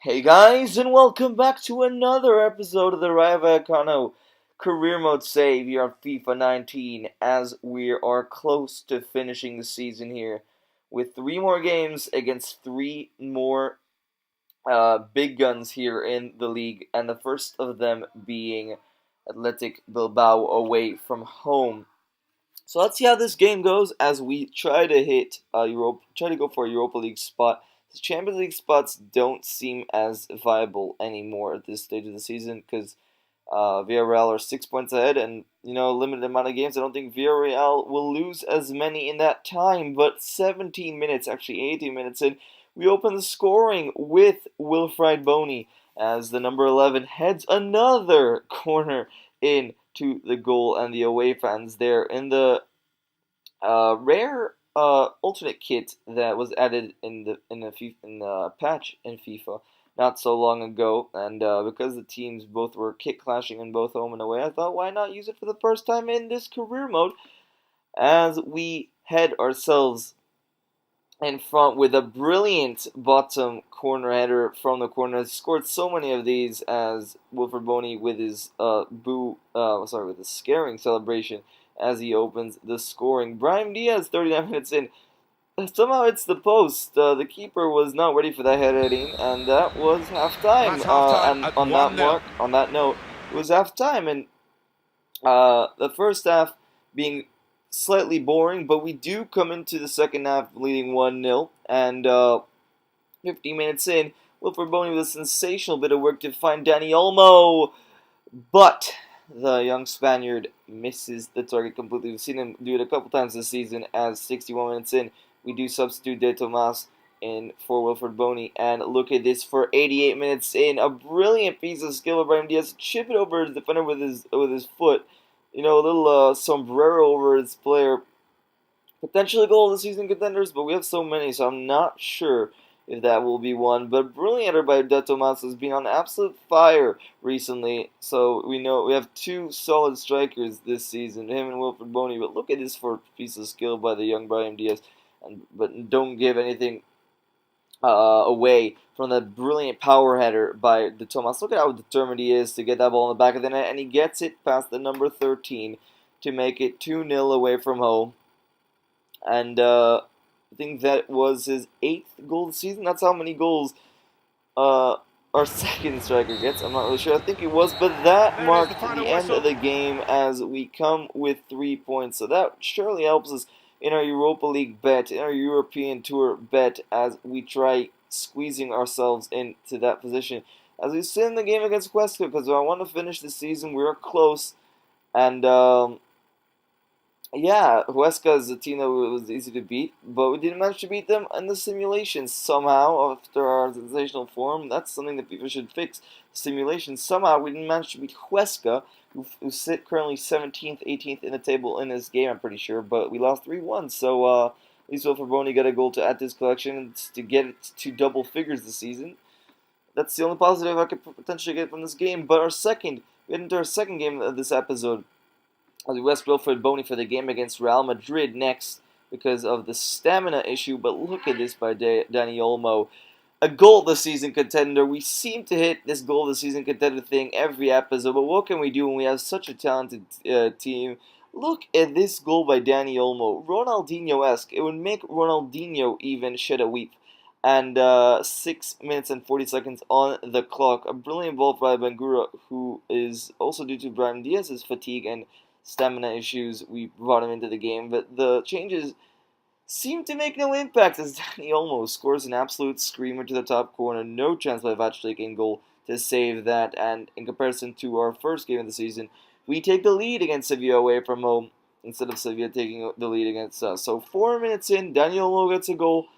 Hey guys, and welcome back to another episode of the Rayo Vallecano Career Mode Save here on FIFA 19 as we are close to finishing the season here with three more games against three more big guns here in the league, and the first of them being Athletic Bilbao away from home. So let's see how this game goes as we try to hit try to go for a Europa League spot. The Champions League spots don't seem as viable anymore at this stage of the season because Villarreal are 6 points ahead, and limited amount of games. I don't think Villarreal will lose as many in that time. But 17 minutes, actually 18 minutes in, we open the scoring with Wilfried Bony as the number 11 heads another corner in to the goal, and the away fans there in the rare alternate kit that was added in the patch in FIFA not so long ago, and because the teams both were kit clashing in both home and away, I thought why not use it for the first time in this career mode as we head ourselves in front with a brilliant bottom corner header from the corner. He scored so many of these as Wilfred Bony with his with his scaring celebration as he opens the scoring. Brahim Diaz, 39 minutes in, somehow it's the post. The keeper was not ready for that heading, and that was halftime. That's half-time And at on that 1-0. mark, on that note, it was halftime, and the first half being slightly boring, but we do come into the second half leading 1-0, and 15 minutes in, Wilfred Bony with a sensational bit of work to find Dani Olmo, but the young Spaniard misses the target completely. We've seen him do it a couple times this season as 61 minutes in, we do substitute De Tomas in for Wilfred Bony, and look at this for 88 minutes in, a brilliant piece of skill by Brahim Diaz, chip it over his defender with his foot, a little sombrero over his player. Potentially goal of the season contenders, but we have so many, so I'm not sure if that will be one. But brilliant header by De Tomas has been on absolute fire recently, so we know we have two solid strikers this season, him and Wilfred Bony. But look at this for a piece of skill by the young Brahim Diaz, but don't give anything away from the brilliant power header by De Tomas. Look at how determined he is to get that ball in the back of the net, and he gets it past the number 13 to make it 2-0 away from home. And I think that was his 8th goal of the season. That's how many goals our second striker gets. I'm not really sure. I think it was, but that There is the marked final the end whistle. of the game as we come with 3 points. So that surely helps us in our Europa League bet, in our European Tour bet, as we try squeezing ourselves into that position. As we sit in the game against Huesca, because I want to finish the season, we're close, and yeah, Huesca is a team that was easy to beat, but we didn't manage to beat them in the simulations somehow after our sensational form. That's something that people should fix. Simulations. Somehow we didn't manage to beat Huesca, who sit currently 17th, 18th in the table in this game, I'm pretty sure, but we lost 3-1. So at least Wilfred Bony got a goal to add to his collection to get it to double figures this season. That's the only positive I could potentially get from this game. But we get into our second game of this episode as we rest Wilfred Bony for the game against Real Madrid next because of the stamina issue. But look at this by Dani Olmo. A goal of the season contender. We seem to hit this goal of the season contender thing every episode, but what can we do when we have such a talented team? Look at this goal by Dani Olmo. Ronaldinho-esque. It would make Ronaldinho even shed a weep. And 6 minutes and 40 seconds on the clock. A brilliant ball by Bangura, who is also due to Brahim Diaz's fatigue and stamina issues. We brought him into the game, but the changes seem to make no impact as Dani Olmo scores an absolute screamer to the top corner. No chance by Vaclik in goal to save that, and in comparison to our first game of the season, we take the lead against Sevilla away from home instead of Sevilla taking the lead against us. So 4 minutes in, Dani Olmo gets a goal.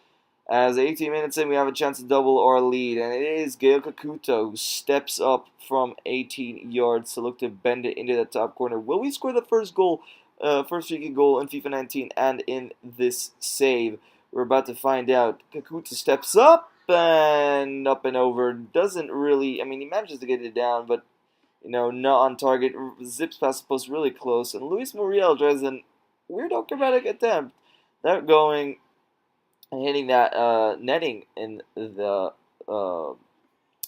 As 18 minutes in, we have a chance to double our lead, and it is Gael Kakuta who steps up from 18 yards to look to bend it into the top corner. Will we score the first goal, first free kick goal in FIFA 19 and in this save? We're about to find out. Kakuta steps up and over. Doesn't really, he manages to get it down, but, not on target. Zips past the post really close, and Luis Muriel tries a weird acrobatic attempt. That going and hitting that netting in the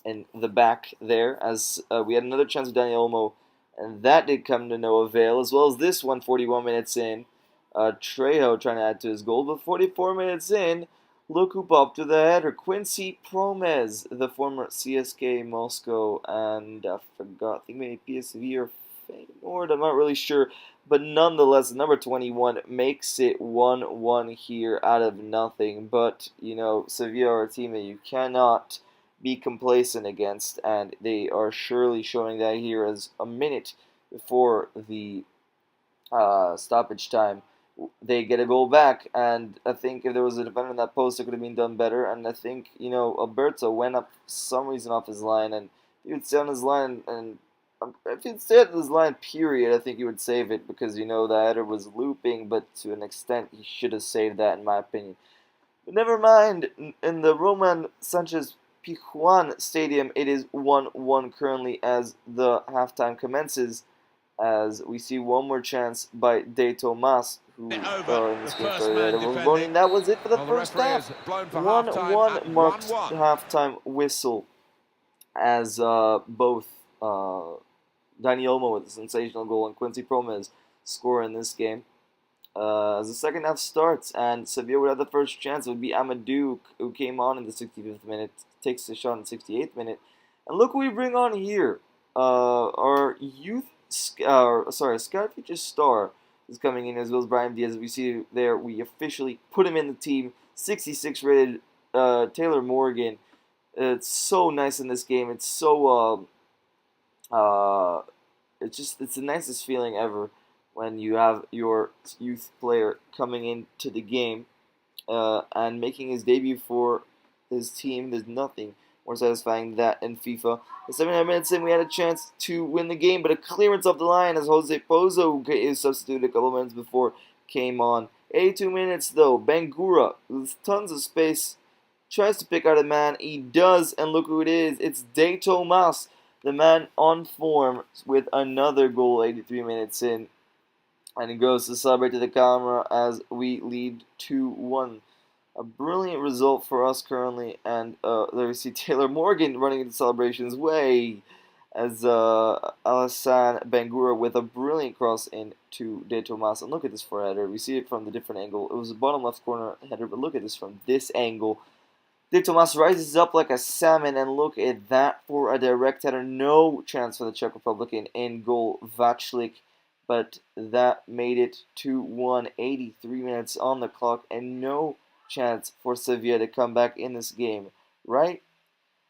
in the back there, as we had another chance with Daniel Olmo, and that did come to no avail, as well as this one 41 minutes in. Trejo trying to add to his goal, but 44 minutes in, look who popped to the header. Quincy Promes, the former CSK Moscow, and I forgot, I think maybe PSV or Feyenoord, I'm not really sure. But nonetheless, number 21 makes it 1-1 here out of nothing. But, you know, Sevilla are a team that you cannot be complacent against, and they are surely showing that here as a minute before the stoppage time. They get a goal back, and I think if there was a defender in that post, it could have been done better. And I think, you know, Alberto went up for some reason off his line, and he would stay on his line, and if he'd stayed on his line, period, I think he would save it, because, you know, the header was looping, but to an extent, he should have saved that, in my opinion. But never mind, in the Roman Sanchez Pizjuan Stadium, it is 1-1 currently as the halftime commences, as we see one more chance by De Tomas, who in this game started and that was it for the first half. 1-1 marks the halftime whistle, as both Dani Olmo with a sensational goal and Quincy Promes score in this game. As the second half starts and Sevilla would have the first chance, it would be Amadou, who came on in the 65th minute, takes the shot in the 68th minute. And look who we bring on here. Our Scout Future Star is coming in, as well as Brian Diaz. We see there, we officially put him in the team. 66 rated Taylor Morgan. It's so nice in this game. It's so it's the nicest feeling ever when you have your youth player coming into the game and making his debut for his team. There's nothing more satisfying than that in FIFA. The 79 minutes in, we had a chance to win the game, but a clearance off the line as Jose Pozo, who is substituted a couple minutes before, came on. 82 minutes though, Bangura, with tons of space, tries to pick out a man. He does, and look who it is. It's De Tomas, the man on form, with another goal 83 minutes in. And he goes to celebrate to the camera as we lead 2-1. A brilliant result for us currently. And there we see Taylor Morgan running into celebrations way, as Alassane Bangura with a brilliant cross into De Tomas. And look at this for header. We see it from the different angle. It was a bottom left corner header, but look at this from this angle. De Tomas rises up like a salmon, and look at that for a direct header. No chance for the Czech Republic in goal, Vaclik. But that made it 2-1, 83 minutes on the clock, and no chance for Sevilla to come back in this game. Right?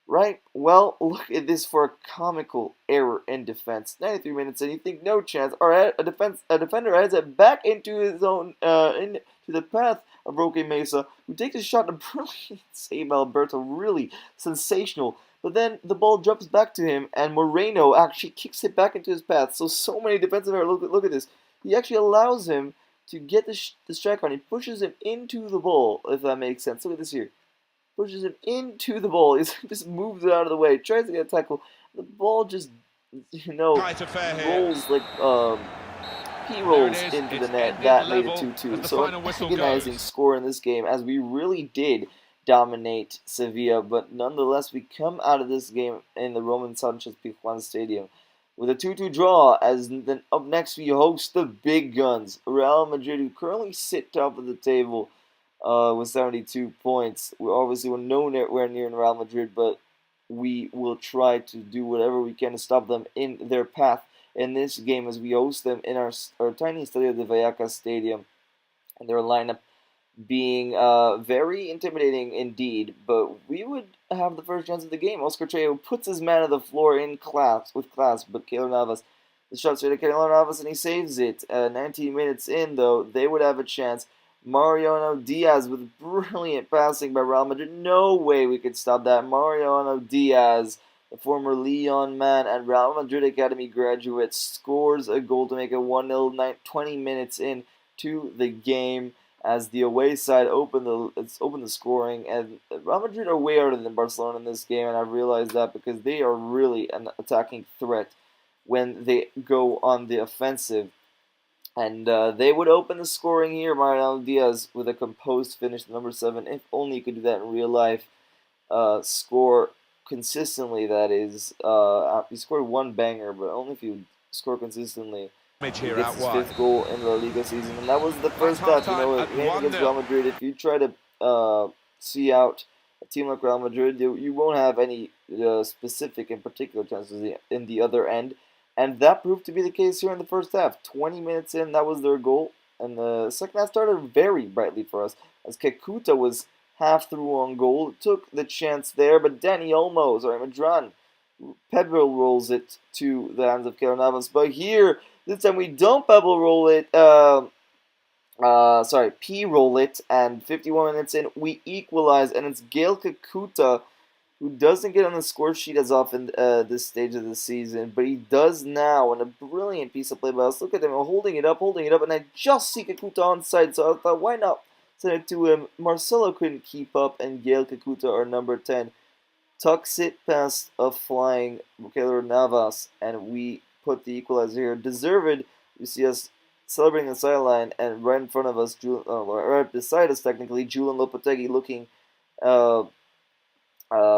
Right? Well, look at this for a comical error in defense. 93 minutes, and you think no chance. Alright, a defender heads it back into his own, into the path of Roque Mesa, who takes a shot, a brilliant save by Alberto, really sensational. But then the ball drops back to him, and Moreno actually kicks it back into his path. So many defensive errors. Look at this. He actually allows him to get the strike on. He pushes him into the ball, if that makes sense. Look at this here. Pushes him into the ball. He just moves it out of the way. Tries to get a tackle. The ball just, rolls like he rolls into the net. That made it 2-2. So an agonizing score in this game, as we really did dominate Sevilla, but nonetheless we come out of this game in the Roman Sanchez Pizjuan Stadium with a 2-2 draw, as then up next we host the big guns, Real Madrid, who currently sit top of the table with 72 points. We're nowhere near in Real Madrid, but we will try to do whatever we can to stop them in their path in this game, as we host them in our tiny Estadio de Vallecano stadium, and their lineup being very intimidating indeed. But we would have the first chance of the game. Oscar Trejo puts his man on the floor with class, but Keylor Navas, the shot straight to Keylor Navas, and he saves it. 19 minutes in, though, they would have a chance. Mariano Diaz with brilliant passing by Real Madrid. No way we could stop that. Mariano Diaz, the former Lyon man and Real Madrid Academy graduate, scores a goal to make it 1-0 20 minutes in to the game, as the away side opened the scoring, and Real Madrid are way harder than Barcelona in this game, and I've realized that because they are really an attacking threat when they go on the offensive. And they would open the scoring here. Mariano Diaz with a composed finish, number 7. If only you could do that in real life. Score consistently, that is. He scored one banger, but only if you score consistently. He Here gets out his wide. 5th goal in the La Liga season, and that was the That's first half step. You time know, a at game against 1-0. Real Madrid, if you try to see out a team like Real Madrid, you won't have any specific and particular chances in the other end. And that proved to be the case here in the first half. 20 minutes in, that was their goal. And the second half started very brightly for us, as Kakuta was half through on goal. Took the chance there, but Dani Olmo, Madran, Pebble rolls it to the hands of Keylor Navas. But here, this time we don't Pebble roll it. P roll it, and 51 minutes in, we equalize, and it's Gael Kakuta who doesn't get on the score sheet as often this stage of the season, but he does now, and a brilliant piece of play by us. Look at him holding it up, and I just see Kakuta onside, so I thought, why not send it to him? Marcelo couldn't keep up, and Gael Kakuta, our number 10, tucks it past a flying Keylor Navas, and we put the equalizer here. Deserved. You see us celebrating the sideline, and right in front of us, right beside us, technically, Julian Lopetegui looking uh,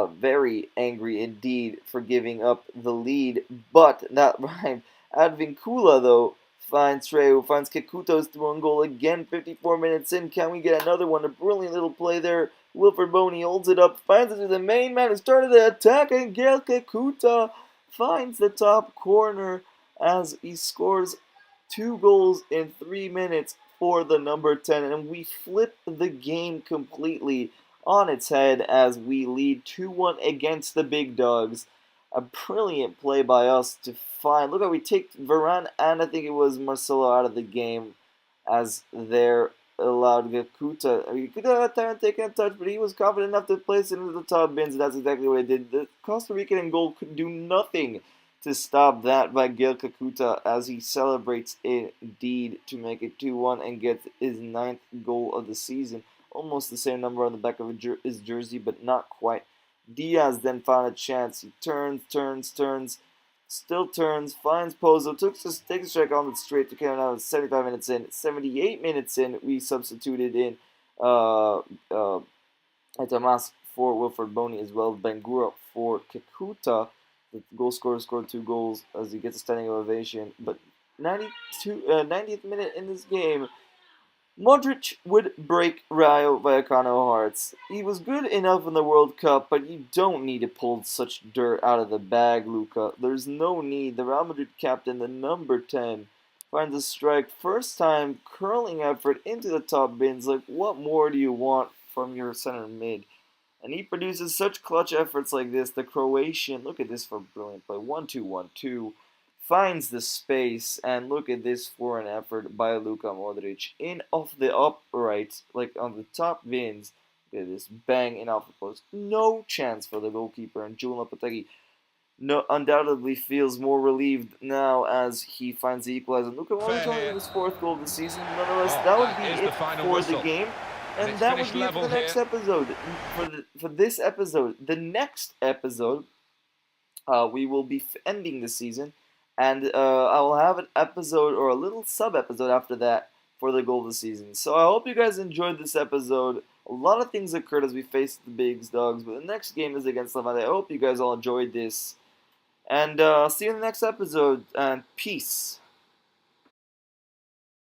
very angry indeed for giving up the lead, but that rhymed. Advincula, though, finds Rayo, finds Kikuto's through on goal again, 54 minutes in. Can we get another one? A brilliant little play there. Wilfred Boney holds it up, finds it to the main man who started the attack, and Gael Kikuta finds the top corner as he scores 2 goals in 3 minutes for the number 10, and we flip the game completely on its head as we lead 2-1 against the big dogs. A brilliant play by us to find. Look how we take Varane and I think it was Marcelo out of the game as they're allowed Gakuta. He could have time taken a touch, but he was confident enough to place it into the top bins, and that's exactly what he did. The Costa Rican goal could do nothing to stop that by Gael Kakuta as he celebrates indeed to make it 2-1 and gets his 9th goal of the season. Almost the same number on the back of his jersey, but not quite. Diaz then found a chance. He turns, still turns, finds Pozo, takes a strike on the straight to Canada. 75 minutes in. 78 minutes in, we substituted in Etamas for Wilfred Boney as well. Bangura for Kakuta. The goal scorer scored 2 goals as he gets a standing ovation. But 90th minute in this game, Modric would break Rayo Vallecano hearts. He was good enough in the World Cup, but you don't need to pull such dirt out of the bag, Luca. There's no need. The Real Madrid captain, the number 10, finds a strike. First time curling effort into the top bins. Like, what more do you want from your center mid? And he produces such clutch efforts like this. The Croatian, look at this for brilliant play. 1-2, 1-2. Finds the space, and look at this foreign effort by Luka Modric in off the upright, like on the top bins. Look at this bang in off the post. No chance for the goalkeeper, and Julian Lopetegui undoubtedly feels more relieved now as he finds the equalizer. Luka Modric only his 4th goal of the season. Nonetheless, that would be it for the game. And that would be it for the next episode. For this episode, the next episode, we will be ending the season, and I will have an episode or a little sub-episode after that for the goal of the season. So I hope you guys enjoyed this episode. A lot of things occurred as we faced the Bigs Dogs, but the next game is against Levante. I hope you guys all enjoyed this, and see you in the next episode, and peace.